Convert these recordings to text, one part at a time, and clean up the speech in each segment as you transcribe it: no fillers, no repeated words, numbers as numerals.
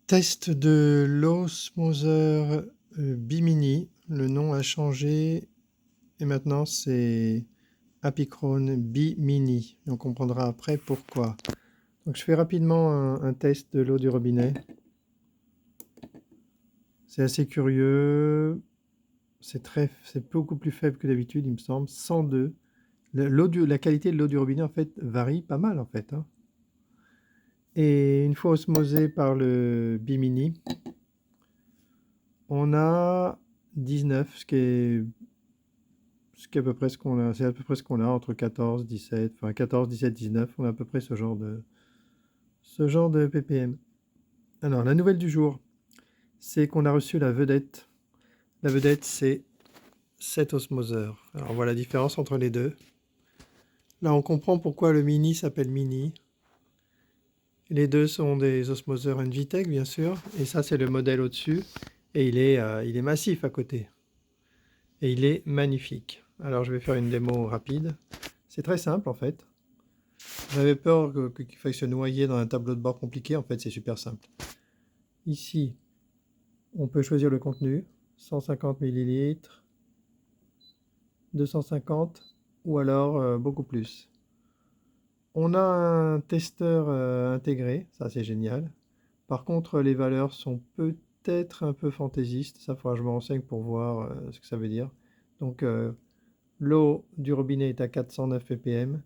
Test de l'osmoseur Bimini. Le nom a changé et maintenant c'est Apicron Bimini. On comprendra après pourquoi. Donc je fais rapidement un test de l'eau du robinet. C'est assez curieux. C'est beaucoup plus faible que d'habitude, il me semble. 102. La qualité de l'eau du robinet en fait varie pas mal en fait, hein. Et une fois osmosée par le Bimini, on a 19, ce qui est à peu près ce qu'on a. C'est à peu près ce qu'on a entre 14, 17, enfin 14, 17, 19. On a à peu près ce genre de ppm. Alors, la nouvelle du jour, c'est qu'on a reçu la vedette. La vedette, c'est cet osmoseur. Alors, on voit la différence entre les deux. Là, on comprend pourquoi le Mini s'appelle Mini. Les deux sont des osmoseurs Envitec, bien sûr. Et ça, c'est le modèle au-dessus. Et il est massif à côté. Et il est magnifique. Alors, je vais faire une démo rapide. C'est très simple, en fait. J'avais peur qu'il faille se noyer dans un tableau de bord compliqué. En fait, c'est super simple. Ici, on peut choisir le contenu. 150 millilitres, 250 ou alors beaucoup plus. On a un testeur intégré, ça c'est génial. Par contre, les valeurs sont peut-être un peu fantaisistes. Ça, il faudra que je me renseigne pour voir ce que ça veut dire. Donc, l'eau du robinet est à 409 ppm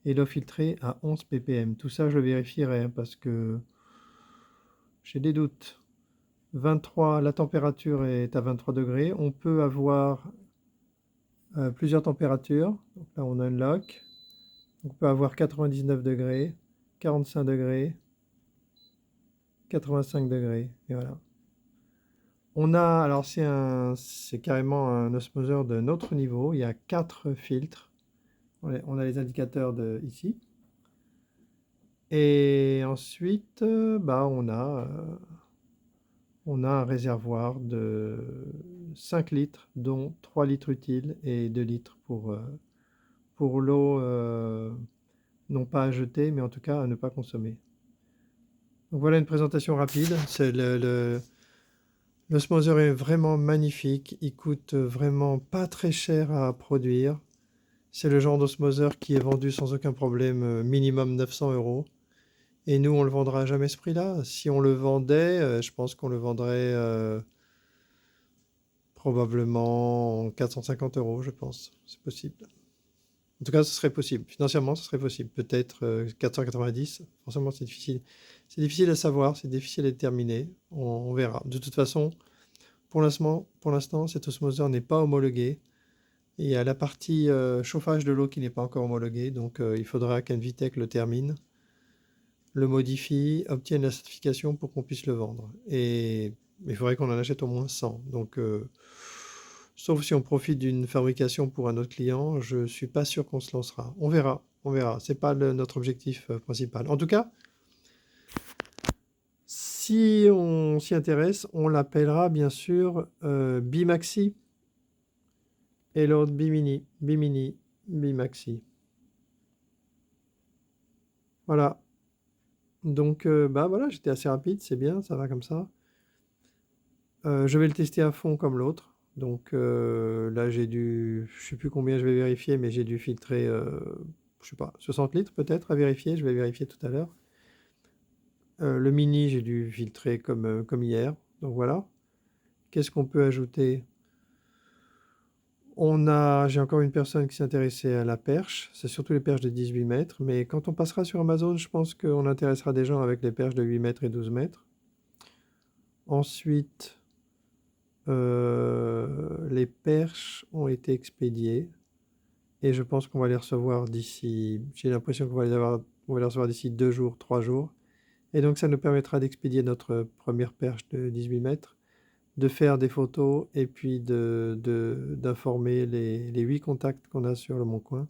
et l'eau filtrée à 11 ppm. Tout ça, je le vérifierai hein, parce que j'ai des doutes. 23, la température est à 23 degrés. On peut avoir plusieurs températures. Donc là, on unlock. On peut avoir 99 degrés, 45 degrés, 85 degrés. Et voilà. On a, alors c'est carrément un osmoseur d'un autre niveau. Il y a 4 filtres. On a les indicateurs ici. Et ensuite, bah, on a un réservoir de 5 litres, dont 3 litres utiles et 2 litres pour l'eau, non pas à jeter, mais en tout cas à ne pas consommer. Donc voilà une présentation rapide. L'osmoseur est vraiment magnifique. Il coûte vraiment pas très cher à produire. C'est le genre d'osmoseur qui est vendu sans aucun problème, minimum 900 euros. Et nous, on le vendra à jamais ce prix-là. Si on le vendait, je pense qu'on le vendrait probablement 450 euros, je pense. C'est possible. En tout cas, ce serait possible. Financièrement, ce serait possible. Peut-être 490. Forcément, c'est difficile. C'est difficile à savoir, c'est difficile à déterminer. On verra. De toute façon, pour l'instant, cet osmoseur n'est pas homologué. Il y a la partie chauffage de l'eau qui n'est pas encore homologuée. Donc, il faudra qu'Envitec le termine, le modifie, obtienne la certification pour qu'on puisse le vendre. Et il faudrait qu'on en achète au moins 100. Donc, sauf si on profite d'une fabrication pour un autre client, je ne suis pas sûr qu'on se lancera. On verra, on verra. Ce n'est pas notre objectif principal. En tout cas, si on s'y intéresse, on l'appellera bien sûr Bimaxi et l'autre Bimini, Bimini, Bimaxi. Voilà. Donc, bah voilà, j'étais assez rapide, c'est bien, ça va comme ça. Je vais le tester à fond comme l'autre. Donc là, je sais plus combien je vais vérifier, mais j'ai dû filtrer, je sais pas, 60 litres peut-être à vérifier. Je vais vérifier tout à l'heure. Le mini, j'ai dû filtrer comme hier. Donc voilà. Qu'est-ce qu'on peut ajouter? J'ai encore une personne qui s'est intéressée à la perche. C'est surtout les perches de 18 mètres. Mais quand on passera sur Amazon, je pense qu'on intéressera des gens avec les perches de 8 mètres et 12 mètres. Ensuite, les perches ont été expédiées et je pense qu'on va les recevoir j'ai l'impression on va les recevoir d'ici 2 jours, 3 jours. Et donc ça nous permettra d'expédier notre première perche de 18 mètres, de faire des photos et puis d'informer les 8 contacts qu'on a sur le Mon Coin.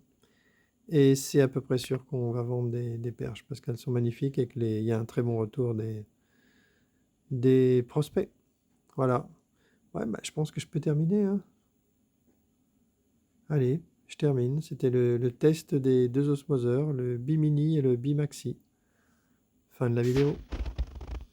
Et c'est à peu près sûr qu'on va vendre des perches parce qu'elles sont magnifiques et qu'il y a un très bon retour des prospects. Voilà. Ouais, bah, je pense que je peux terminer, hein. Allez, je termine. C'était le test des deux osmoseurs, le Bimini et le Bimaxi. Fin de la vidéo.